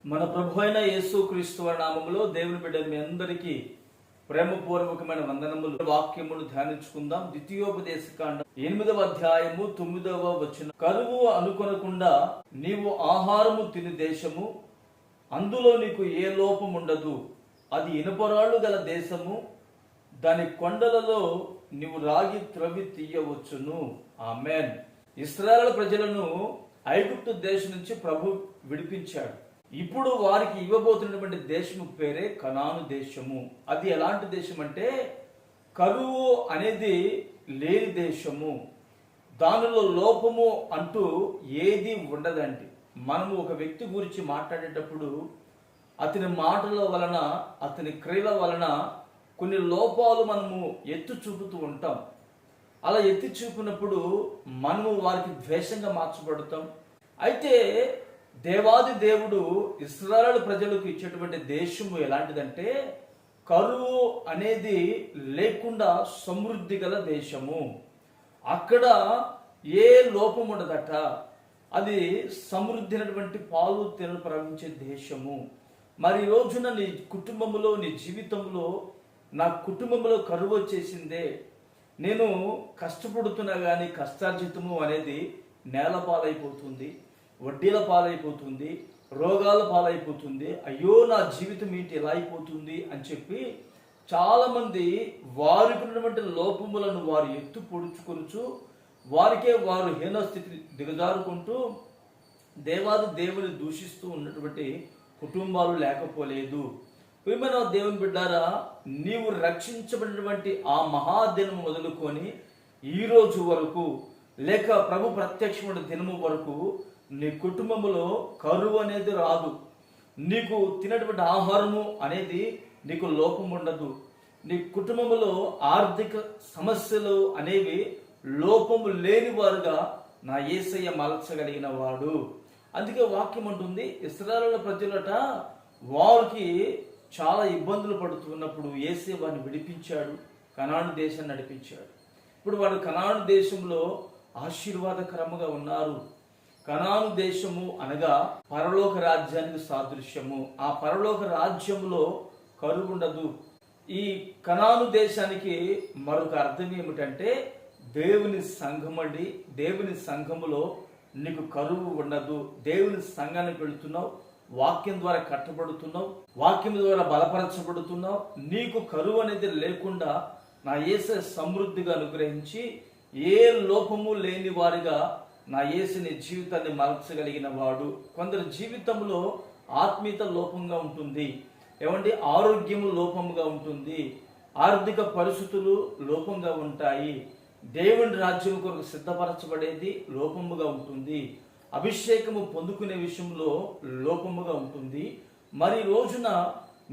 మన ప్రభు అయిన యేసు క్రీస్తు నామములో దేవుని బిడ్డ మీ అందరికీ ప్రేమపూర్వకమైన వందనములు. వాక్యమును ధ్యానించుకుందాం. ద్వితీయోపదేశకాండం 8వ అధ్యాయము 9వ వచనం. కరువు అనుకొనకుండా నీవు ఆహారము తిని దేశము, అందులో నీకు ఏ లోపముండదు. అది ఇనుపరాళ్ళు గల దేశము, దాని కొండలలో నీవు రాగి త్రవ్వి తీయవచ్చును. ఆమేన్. ఇశ్రాయేలు ప్రజలను ఐగుప్తు దేశం నుంచి ప్రభు విడిపించాడు. ఇప్పుడు వారికి ఇవ్వబోతున్నటువంటి దేశము పేరే కనాను దేశము. అది ఎలాంటి దేశం అంటే కరువు అనేది లేని దేశము, దానిలో లోపము అంటూ ఏది ఉండదండి. మనము ఒక వ్యక్తి గురించి మాట్లాడేటప్పుడు అతని మాటల వలన, అతని క్రియల వలన కొన్ని లోపాలు మనము ఎత్తి చూపుతూ ఉంటాం. అలా ఎత్తి చూపినప్పుడు మనము వారికి ద్వేషంగా మార్చబడతాం. అయితే దేవాది దేవుడు ఇశ్రాయేలు ప్రజలకు ఇచ్చేటువంటి దేశము ఎలాంటిదంటే కరువు అనేది లేకుండా సమృద్ధి గల దేశము. అక్కడ ఏ లోపం ఉండదట. అది సమృద్ధి అయినటువంటి పాలు తేనెలు ప్రవహించే దేశము. మరి ఈ రోజున నీ కుటుంబంలో, నీ జీవితంలో, నా కుటుంబంలో కరువు వచ్చేసిందే, నేను కష్టపడుతున్నా కానీ కష్టార్జితము అనేది నేల పాలైపోతుంది, వడ్డీల పాలైపోతుంది, రోగాల పాలైపోతుంది, అయ్యో నా జీవితం ఏంటి ఎలా అయిపోతుంది అని చెప్పి చాలామంది వారికి ఉన్నటువంటి లోపములను వారు ఎత్తు పొడుచుకొనుచు వారికే వారు హీనస్థితి దిగజారుకుంటూ దేవాది దేవుని దూషిస్తూ ఉన్నటువంటి కుటుంబాలు లేకపోలేదు. ప్రియమైన దేవుని బిడ్డారా, నీవు రక్షించబడినటువంటి ఆ మహాదినము మొదలుకొని ఈ రోజు వరకు, లేక ప్రభు ప్రత్యక్షమైన దినము వరకు నీ కుటుంబంలో కరువు అనేది రాదు. నీకు తినేటువంటి ఆహారము అనేది నీకు లోపం ఉండదు. నీ కుటుంబంలో ఆర్థిక సమస్యలు అనేవి లోపము లేని వారుగా నా యేసయ్య మలచగలిగిన వాడు. అందుకే వాక్యం అంటుంది, ఇశ్రాయేలు ప్రజలట వారికి చాలా ఇబ్బందులు పడుతున్నప్పుడు యేసయ్య వారిని విడిపించాడు, కనాను దేశాన్ని నడిపించాడు. ఇప్పుడు వారు కనాను దేశంలో ఆశీర్వాదకరముగా ఉన్నారు. కనాను దేశము అనగా పరలోక రాజ్యానికి సాదృశ్యము. ఆ పరలోక రాజ్యములో కరువు ఉండదు. ఈ కనాను దేశానికి మరొక అర్థం ఏమిటంటే దేవుని సంఘమండి. దేవుని సంఘములో నీకు కరువు ఉండదు. దేవుని సంఘానికి వెళుతున్నావు, వాక్యం ద్వారా కట్టబడుతున్నావు, వాక్యం ద్వారా బలపరచబడుతున్నావు. నీకు కరువు అనేది లేకుండా నా యేసు సమృద్ధిగా అనుగ్రహించి ఏ లోపము లేని వారిగా నా యేసుని జీవితాన్ని మలచగలిగిన వాడు. కొందరు జీవితంలో ఆత్మీయత లోపంగా ఉంటుంది, ఏమండి, ఆరోగ్యము లోపముగా ఉంటుంది, ఆర్థిక పరిస్థితులు లోపంగా ఉంటాయి, దేవుని రాజ్యం కొరకు సిద్ధపరచబడేది లోపముగా ఉంటుంది, అభిషేకము పొందుకునే విషయంలో లోపముగా ఉంటుంది. మరి రోజున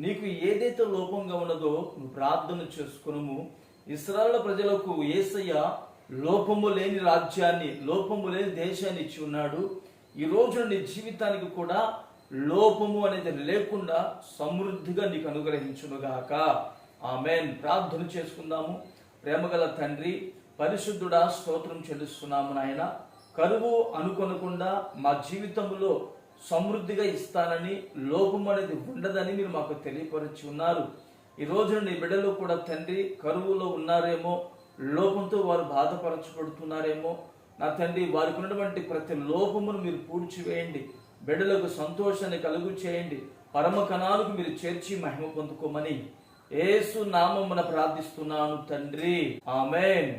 నీకు ఏదైతే లోపంగా ఉన్నదో నువ్వు ప్రార్థన చేసుకును. ఇశ్రాయేలు ప్రజలకు యేసయ్య లోపము లేని రాజ్యాన్ని, లోపము లేని దేశాన్ని ఇచ్చి ఉన్నాడు. ఈ రోజు నీ జీవితానికి కూడా లోపము అనేది లేకుండా సమృద్ధిగా నీకు అనుగ్రహించునుగాక. ఆమేన్. ప్రార్థన చేసుకుందాము. ప్రేమగల తండ్రి, పరిశుద్ధుడా, స్తోత్రం చెల్లిస్తున్నాము నాయన. కరువు అనుకొనకుండా మా జీవితంలో సమృద్ధిగా ఇస్తానని, లోపం అనేది ఉండదని మీరు మాకు తెలియపరిచి ఉన్నారు. ఈ రోజున నీ బిడ్డలు కూడా తండ్రి కరువులో ఉన్నారేమో, లోపంతో వారు బాధపరచబడుతున్నారేమో. నా తండ్రి, వారికి ఉన్నటువంటి ప్రతి లోపమును మీరు పూడ్చివేయండి. బిడ్డలకు సంతోషాన్ని కలుగు చేయండి. పరమ కణాలకు మీరు చేర్చి మహిమ పొందుకోమని యేసు నామమున ప్రార్థిస్తున్నాను తండ్రి. ఆమేన్.